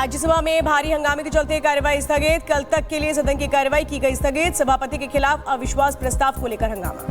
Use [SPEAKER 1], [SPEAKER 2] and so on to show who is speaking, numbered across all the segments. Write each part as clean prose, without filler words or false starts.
[SPEAKER 1] राज्यसभा में भारी हंगामे के चलते कार्यवाही स्थगित। कल तक के लिए सदन की कार्यवाही की गई स्थगित। सभापति के खिलाफ अविश्वास प्रस्ताव को लेकर हंगामा।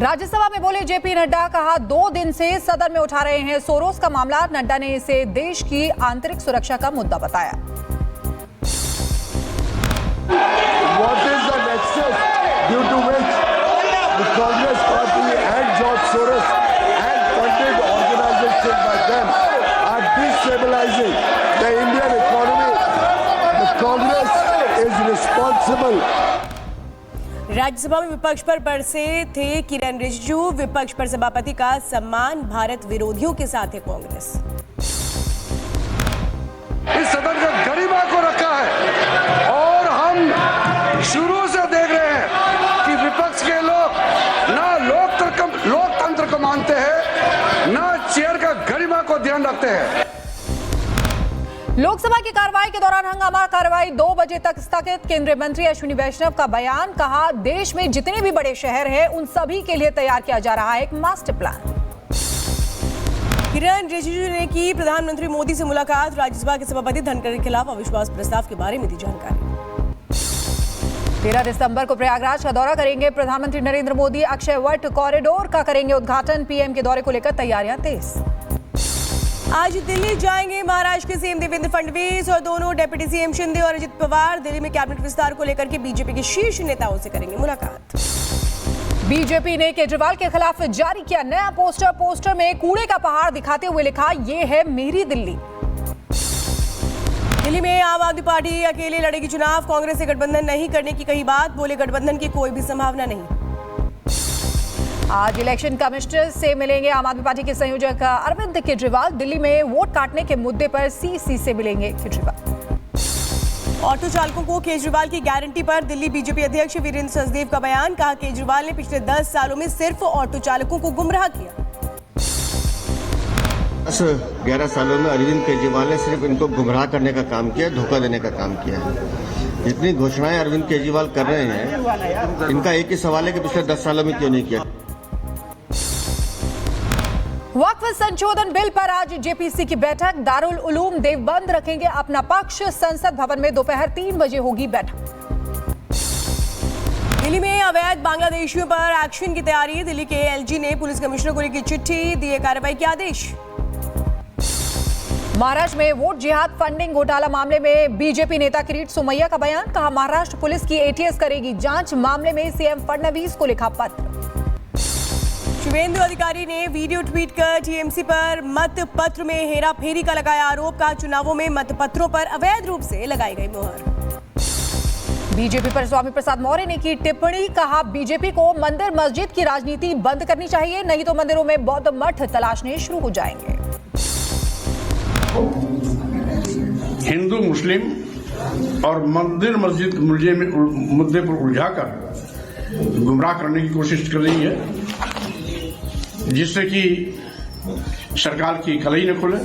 [SPEAKER 2] राज्यसभा में बोले जेपी नड्डा, कहा 2 दिन से सदन में उठा रहे हैं सोरोस का मामला। नड्डा ने इसे देश की आंतरिक सुरक्षा का मुद्दा बताया।
[SPEAKER 3] What is the nexus due to which the Congress Party and George Soros and funded organizations by them are destabilizing the Indian economy? The Congress is responsible.
[SPEAKER 1] Rajya Sabha में विपक्ष पर बरसे थे किरण रिजिजू। विपक्ष पर सभापति का सम्मान, भारत विरोधियों के साथ है कांग्रेस।
[SPEAKER 3] इस सदन का गरिमा को रखा है और हम शुरू से देख रहे हैं कि विपक्ष के लोग ना लोकतंत्र को मानते हैं, ना चेयर का गरिमा को ध्यान रखते हैं।
[SPEAKER 2] लोकसभा की कार्रवाई के दौरान हंगामा, कार्रवाई 2 बजे तक स्थगित। केंद्रीय मंत्री अश्विनी वैष्णव का बयान, कहा देश में जितने भी बड़े शहर हैं उन सभी के लिए तैयार किया जा रहा है एक मास्टर प्लान।
[SPEAKER 1] किरण रिजिजू ने की प्रधानमंत्री मोदी से मुलाकात। राज्यसभा के सभापति धनखड़ के खिलाफ अविश्वास प्रस्ताव के बारे में दी जानकारी।
[SPEAKER 2] 13 दिसंबर को प्रयागराज का दौरा करेंगे प्रधानमंत्री नरेंद्र मोदी। अक्षय वट कॉरिडोर का करेंगे उद्घाटन। पीएम के दौरे को लेकर तैयारियां तेज।
[SPEAKER 1] आज दिल्ली जाएंगे महाराष्ट्र के सीएम देवेंद्र फडणवीस और दोनों डिप्टी सीएम शिंदे और अजित पवार। दिल्ली में कैबिनेट विस्तार को लेकर के बीजेपी के शीर्ष नेताओं से करेंगे मुलाकात।
[SPEAKER 2] बीजेपी ने केजरीवाल के खिलाफ जारी किया नया पोस्टर। पोस्टर में कूड़े का पहाड़ दिखाते हुए लिखा, ये है मेरी दिल्ली।
[SPEAKER 1] दिल्ली में आम आदमी पार्टी अकेले लड़ेगी चुनाव। कांग्रेस से गठबंधन नहीं करने की कही बात। बोले गठबंधन की कोई भी संभावना नहीं।
[SPEAKER 2] आज इलेक्शन कमिश्नर से मिलेंगे आम आदमी पार्टी के संयोजक अरविंद केजरीवाल। दिल्ली में वोट काटने के मुद्दे पर सीसी से मिलेंगे केजरीवाल।
[SPEAKER 1] ऑटो चालकों को केजरीवाल की गारंटी पर दिल्ली बीजेपी अध्यक्ष वीरेंद्र सचदेव का बयान, कहा केजरीवाल ने पिछले 10 सालों में सिर्फ ऑटो चालकों को गुमराह किया।
[SPEAKER 4] 11 सालों में अरविंद केजरीवाल ने सिर्फ इनको गुमराह करने का काम किया, धोखा देने का काम किया है। जितनी घोषणाएं अरविंद केजरीवाल कर रहे हैं, इनका एक ही सवाल है कि पिछले 10 सालों में क्यों नहीं किया।
[SPEAKER 2] वक्फ संशोधन बिल पर आज जेपीसी की बैठक। दारुल उलूम देवबंद रखेंगे अपना पक्ष। संसद भवन में दोपहर 3 बजे होगी बैठक।
[SPEAKER 1] दिल्ली में अवैध बांग्लादेशियों पर एक्शन की तैयारी। दिल्ली के एलजी ने पुलिस कमिश्नर को लिखी चिट्ठी, दिए कार्रवाई के आदेश।
[SPEAKER 2] महाराष्ट्र में वोट जिहाद फंडिंग घोटाला मामले में बीजेपी नेता किरीट सोमैया का बयान, कहा महाराष्ट्र पुलिस की एटीएस करेगी जांच। मामले में सीएम फडणवीस को लिखा पत्र।
[SPEAKER 1] शुभेंदु अधिकारी ने वीडियो ट्वीट कर टीएमसी पर मत पत्र में हेरा फेरी का लगाया आरोप, कहा चुनावों में मत पत्रों पर अवैध रूप से लगाई गई मुहर।
[SPEAKER 2] बीजेपी पर स्वामी प्रसाद मौर्य ने की टिप्पणी, कहा बीजेपी को मंदिर मस्जिद की राजनीति बंद करनी चाहिए, नहीं तो मंदिरों में बौद्ध मठ तलाशने शुरू हो जाएंगे।
[SPEAKER 5] हिंदू मुस्लिम और मंदिर मस्जिद मुद्दे पर उलझाकर गुमराह करने की कोशिश कर रही है, जिससे कि सरकार की कलई न खुले।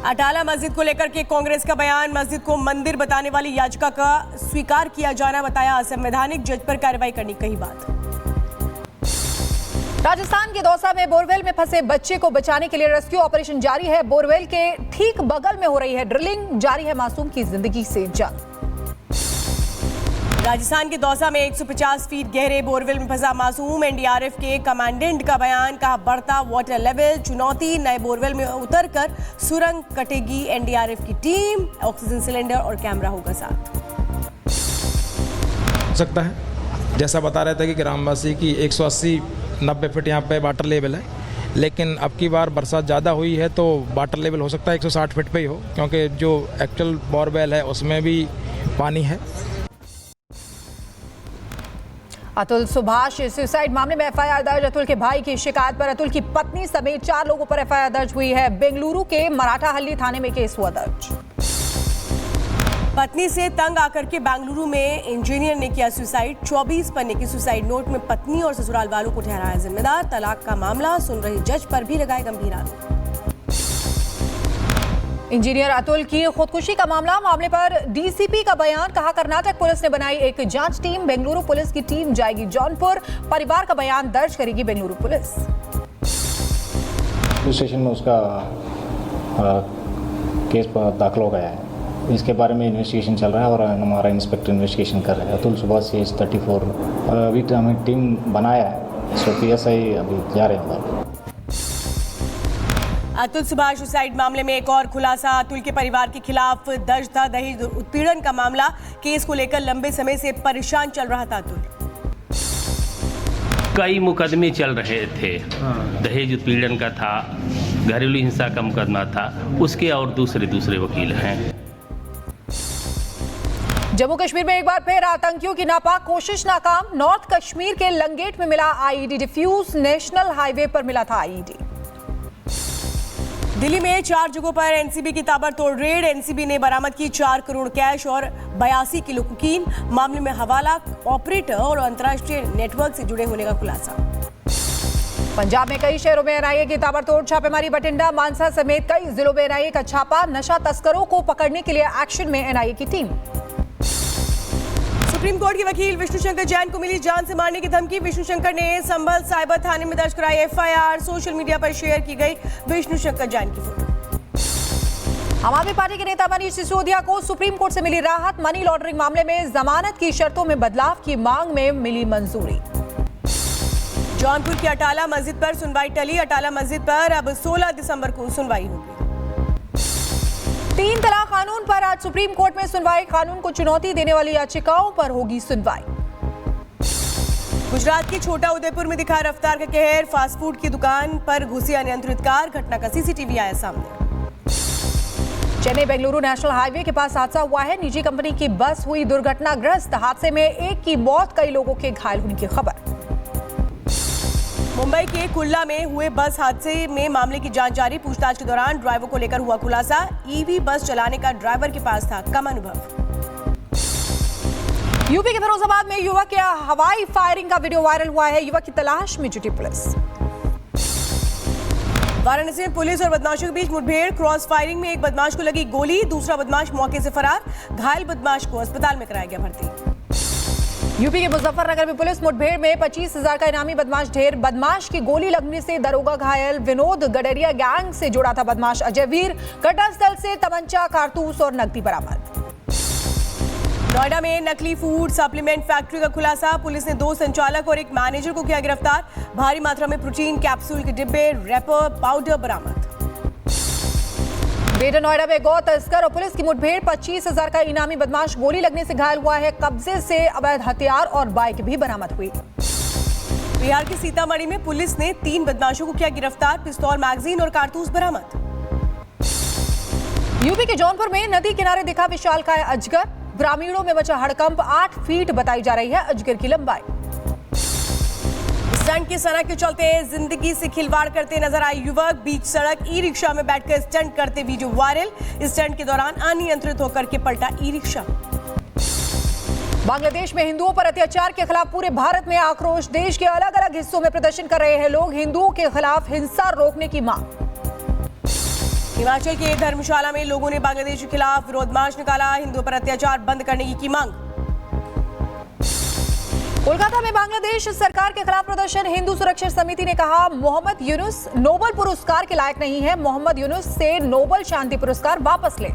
[SPEAKER 1] अटाला मस्जिद को लेकर के कांग्रेस का बयान, मस्जिद को मंदिर बताने वाली याचिका का स्वीकार किया जाना बताया असंवैधानिक, जज पर कार्रवाई करनी कही बात।
[SPEAKER 2] राजस्थान के दौसा में बोरवेल में फंसे बच्चे को बचाने के लिए रेस्क्यू ऑपरेशन जारी है। बोरवेल के ठीक बगल में हो रही है ड्रिलिंग, जारी है मासूम की जिंदगी से जंग।
[SPEAKER 1] राजस्थान के दौसा में 150 फीट गहरे बोरवेल में फंसा मासूम। एनडीआरएफ के कमांडेंट का बयान, कहा बढ़ता वाटर लेवल चुनौती, नए बोरवेल में उतरकर सुरंग कटेगी एनडीआरएफ की टीम। ऑक्सीजन सिलेंडर और कैमरा होगा साथ।
[SPEAKER 6] सकता है जैसा बता रहे थे कि ग्रामवासी की 180-90 फीट यहाँ पे वाटर लेवल है, लेकिन अब की बार बरसात ज़्यादा हुई है तो वाटर लेवल हो सकता है 160 फीट पे ही हो, क्योंकि जो एक्चुअल बोरवेल है उसमें भी पानी है।
[SPEAKER 2] अतुल सुभाष सुसाइड मामले में एफआईआर दर्ज। अतुल के भाई की शिकायत पर अतुल की पत्नी समेत 4 लोगों पर एफआईआर दर्ज हुई है। बेंगलुरु के मराठाहल्ली थाने में केस हुआ दर्ज।
[SPEAKER 1] पत्नी से तंग आकर के बेंगलुरु में इंजीनियर ने किया सुसाइड। 24 पन्ने की सुसाइड नोट में पत्नी और ससुराल वालों को ठहराया जिम्मेदार। तलाक का मामला सुन रही जज पर भी लगाए गंभीर आरोप।
[SPEAKER 2] इंजीनियर अतुल की खुदकुशी का मामले पर डीसीपी का बयान, कहा कर्नाटक पुलिस ने बनाई एक जांच टीम। बेंगलुरु पुलिस की टीम जाएगी जौनपुर। परिवार का बयान दर्ज करेगी बेंगलुरु पुलिस।
[SPEAKER 7] पुलिस स्टेशन में उसका केस दाखिल हो गया है। इसके बारे में इन्वेस्टिगेशन चल रहा है और हमारा इंस्पेक्टर इन्वेस्टिगेशन कर रहा है। अतुल सुभाष एज 34। अभी तो हमें टीम बनाया है, सो PSI अभी जा रहे हैं।
[SPEAKER 1] अतुल सुभाष सुसाइड मामले में एक और खुलासा। अतुल के परिवार के खिलाफ दर्ज था दहेज उत्पीड़न का मामला। केस को लेकर लंबे समय से परेशान चल रहा था अतुल।
[SPEAKER 8] कई मुकदमे चल रहे थे, दहेज उत्पीड़न का था, घरेलू हिंसा का मुकदमा था, उसके और दूसरे वकील हैं।
[SPEAKER 2] जम्मू कश्मीर में एक बार फिर आतंकियों की नापाक कोशिश नाकाम। नॉर्थ कश्मीर के लंगेट में मिला IED डिफ्यूज। नेशनल हाईवे पर मिला था IED।
[SPEAKER 1] दिल्ली में 4 जगहों पर एनसीबी की ताबड़तोड़ रेड। एनसीबी ने बरामद की 4 करोड़ कैश और 82 किलो कोकीन। मामले में हवाला ऑपरेटर और अंतर्राष्ट्रीय नेटवर्क से जुड़े होने का खुलासा।
[SPEAKER 2] पंजाब में कई शहरों में NIA की ताबड़तोड़ छापेमारी। बठिंडा, मानसा समेत कई जिलों में NIA का छापा। नशा तस्करों को पकड़ने के लिए एक्शन में NIA की टीम।
[SPEAKER 1] सुप्रीम कोर्ट के वकील विष्णु शंकर जैन को मिली जान से मारने की धमकी। विष्णु शंकर ने संभल साइबर थाने में दर्ज कराई FIR। सोशल मीडिया पर शेयर की गई विष्णु शंकर जैन की फोटो।
[SPEAKER 2] आम आदमी पार्टी के नेता मनीष सिसोदिया को सुप्रीम कोर्ट से मिली राहत। मनी लॉन्ड्रिंग मामले में जमानत की शर्तों में बदलाव की मांग में मिली मंजूरी।
[SPEAKER 1] जौनपुर की अटाला मस्जिद पर सुनवाई टली। अटाला मस्जिद पर अब 16 दिसंबर को सुनवाई होगी।
[SPEAKER 2] 3 तलाक कानून पर आज सुप्रीम कोर्ट में सुनवाई। कानून को चुनौती देने वाली याचिकाओं पर होगी सुनवाई।
[SPEAKER 1] गुजरात के छोटा उदयपुर में दिखा रफ्तार का कहर। फास्ट फूड की दुकान पर घुसी अनियंत्रित कार। घटना का CCTV आया सामने।
[SPEAKER 2] चेन्नई बेंगलुरु नेशनल हाईवे के पास हादसा हुआ है। निजी कंपनी की बस हुई दुर्घटनाग्रस्त। हादसे में एक की मौत, कई लोगों के घायल होने की खबर।
[SPEAKER 1] मुंबई के कुल्ला में हुए बस हादसे में मामले की जांच जारी। पूछताछ के दौरान ड्राइवर को लेकर हुआ खुलासा। EV बस चलाने का ड्राइवर के पास था कम अनुभव।
[SPEAKER 2] यूपी के फिरोजाबाद में युवक के हवाई फायरिंग का वीडियो वायरल हुआ है। युवक की तलाश में जुटी पुलिस।
[SPEAKER 1] वाराणसी में पुलिस और बदमाशों के बीच मुठभेड़। क्रॉस फायरिंग में एक बदमाश को लगी गोली। दूसरा बदमाश मौके से फरार। घायल बदमाश को अस्पताल में कराया गया भर्ती।
[SPEAKER 2] यूपी के मुजफ्फरनगर में पुलिस मुठभेड़ में 25,000 का इनामी बदमाश ढेर। बदमाश की गोली लगने से दरोगा घायल। विनोद गडरिया गैंग से जुड़ा था बदमाश अजय वीर। घटनास्थल से तमंचा, कारतूस और नकदी बरामद। नोएडा में नकली फूड सप्लीमेंट फैक्ट्री का खुलासा। पुलिस ने 2 संचालक और एक मैनेजर को किया गिरफ्तार। भारी मात्रा में प्रोटीन कैप्सूल के डिब्बे, रैपर, पाउडर बरामद। ग्रेटर नोएडा में गौ तस्कर और पुलिस की मुठभेड़। 25,000 का इनामी बदमाश गोली लगने से घायल हुआ है। कब्जे से अवैध हथियार और बाइक भी बरामद हुई। बिहार के सीतामढ़ी में पुलिस ने 3 बदमाशों को किया गिरफ्तार। पिस्तौल, मैगजीन और कारतूस बरामद। यूपी के जौनपुर में नदी किनारे दिखा विशालकाय अजगर। ग्रामीणों में मचा हड़कंप। 8 फीट बताई जा रही है अजगर की लंबाई। स्टंट की सनक के चलते जिंदगी से खिलवाड़ करते नजर आए युवक। बीच सड़क ई-रिक्शा में बैठकर स्टंट करते वीडियो वायरल। स्टंट के दौरान अनियंत्रित होकर के पलटा ई-रिक्शा। बांग्लादेश में हिंदुओं पर अत्याचार के खिलाफ पूरे भारत में आक्रोश। देश के अलग अलग हिस्सों में प्रदर्शन कर रहे हैं लोग। हिंदुओं के खिलाफ हिंसा रोकने की मांग। हिमाचल के धर्मशाला में लोगों ने बांग्लादेश के खिलाफ विरोध मार्च निकाला। हिंदुओं पर अत्याचार बंद करने की मांग। कोलकाता में बांग्लादेश सरकार के खिलाफ प्रदर्शन। हिंदू सुरक्षा समिति ने कहा मोहम्मद यूनुस नोबेल पुरस्कार के लायक नहीं है। मोहम्मद यूनुस से नोबेल शांति पुरस्कार वापस ले।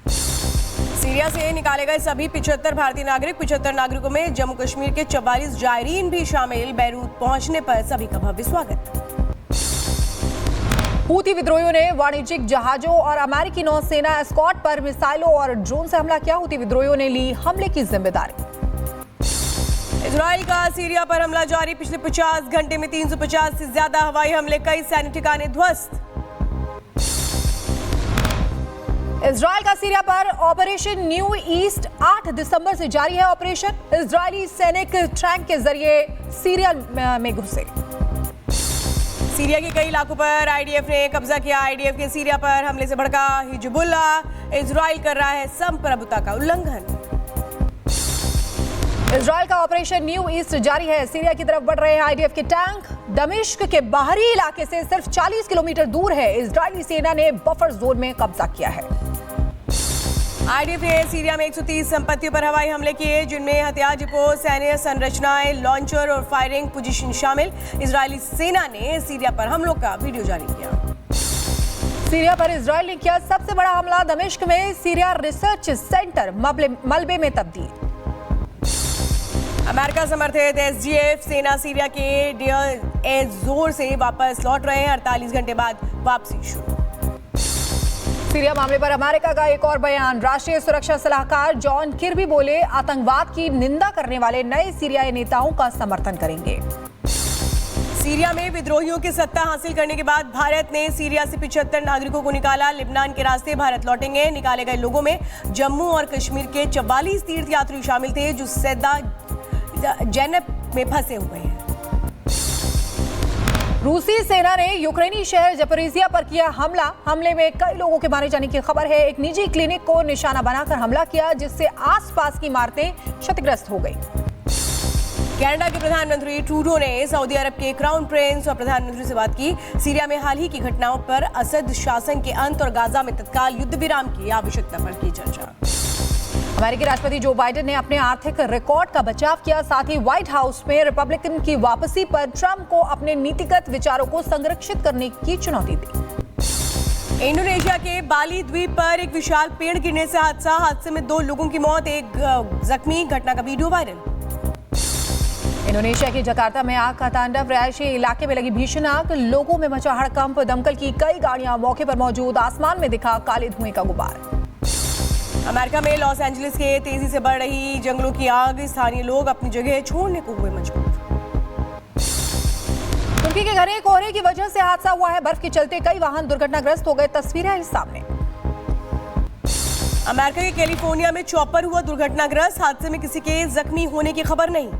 [SPEAKER 2] सीरिया से निकाले गए सभी 75 भारतीय नागरिक। 75 नागरिकों में जम्मू कश्मीर के 44 जायरीन भी शामिल। बैरूत पहुंचने पर सभी का भव्य स्वागत। हूती विद्रोहियों ने वाणिज्यिक जहाजों और अमेरिकी नौसेना एस्कॉर्ट पर मिसाइलों और ड्रोन से हमला किया। हूती विद्रोहियों ने ली हमले की जिम्मेदारी। इजराइल का सीरिया पर हमला जारी। पिछले 50 घंटे में 350 से ज्यादा हवाई हमले। कई सैन्य ठिकाने ध्वस्त। इजराइल का सीरिया पर ऑपरेशन न्यू ईस्ट 8 दिसंबर से जारी है। ऑपरेशन इजरायली सैनिक टैंक के जरिए सीरिया में घुसे। सीरिया के कई इलाकों पर आईडीएफ ने कब्जा किया। आईडीएफ के सीरिया पर हमले से भड़का हिजबुल्लाह। इजराइल कर रहा है संप्रभुता का उल्लंघन। इजराइल का ऑपरेशन न्यू ईस्ट जारी है। सीरिया की तरफ बढ़ रहे हैं आईडीएफ के टैंक। दमिश्क के बाहरी इलाके से सिर्फ 40 किलोमीटर दूर है। इजरायली सेना ने बफर जोन में कब्जा किया है। आईडीएफ ने सीरिया में 130 संपत्तियों पर हवाई हमले किए, जिनमें हथियार डिपो, सैन्य संरचनाएं, लॉन्चर और फायरिंग पोजीशन शामिल। इजरायली सेना ने सीरिया पर हमलों का वीडियो जारी किया। सीरिया पर इजराइल ने किया सबसे बड़ा हमला, दमिश्क में सीरिया रिसर्च सेंटर मलबे में तब्दील।
[SPEAKER 1] अमेरिका समर्थित एसडीएफ सेना सीरिया के डियर एज जोर से वापस लौट रहे हैं। 48 घंटे बाद वापसी शुरू।
[SPEAKER 2] सीरिया मामले पर अमेरिका का एक और बयान। राष्ट्रीय सुरक्षा सलाहकार जॉन किर्बी बोले, आतंकवाद की निंदा करने वाले नए सीरियाई नेताओं का समर्थन करेंगे।
[SPEAKER 1] सीरिया में विद्रोहियों की सत्ता हासिल करने के बाद भारत ने सीरिया से 75 नागरिकों को निकाला। लिबनान के रास्ते भारत लौटेंगे। निकाले गए लोगों में जम्मू और कश्मीर के 44 तीर्थयात्री शामिल थे जो सैदा जैनब में फंसे हुए हैं।
[SPEAKER 2] रूसी सेना ने यूक्रेनी शहर जपोरिजिया पर किया हमला। हमले में कई लोगों के मारे जाने की खबर है। एक निजी क्लिनिक को निशाना बनाकर हमला किया जिससे आसपास की इमारतें क्षतिग्रस्त हो गई।
[SPEAKER 1] कनाडा के प्रधानमंत्री ट्रूडो ने सऊदी अरब के क्राउन प्रिंस और प्रधानमंत्री से बात की। सीरिया में हाल ही की घटनाओं पर असद शासन के अंत और गाजा में तत्काल युद्ध विराम की आवश्यकता पर की चर्चा।
[SPEAKER 2] अमेरिकी राष्ट्रपति जो बाइडेन ने अपने आर्थिक रिकॉर्ड का बचाव किया। साथ ही व्हाइट हाउस में रिपब्लिकन की वापसी पर ट्रंप को अपने नीतिगत विचारों को संरक्षित करने की चुनौती दी।
[SPEAKER 1] इंडोनेशिया के बाली द्वीप पर एक विशाल पेड़ गिरने से हादसे में 2 लोगों की मौत, एक जख्मी। घटना का वीडियो वायरल।
[SPEAKER 2] इंडोनेशिया के जकार्ता में आग का तांडव। रिहायशी इलाके में लगी भीषण आग, लोगों में मचा हड़कंप। दमकल की कई गाड़ियां मौके पर मौजूद। आसमान में दिखा काले धुएं का गुबार।
[SPEAKER 1] अमेरिका में लॉस एंजलिस के तेजी से बढ़ रही जंगलों की आग, स्थानीय लोग अपनी जगह छोड़ने को हुए मजबूर।
[SPEAKER 2] तुर्की के घने कोहरे की वजह से हादसा हुआ है। बर्फ के चलते कई वाहन दुर्घटनाग्रस्त हो गए। तस्वीरें हैं सामने।
[SPEAKER 1] अमेरिका के कैलिफोर्निया में चॉपर हुआ दुर्घटनाग्रस्त। हादसे में किसी के जख्मी होने की खबर नहीं।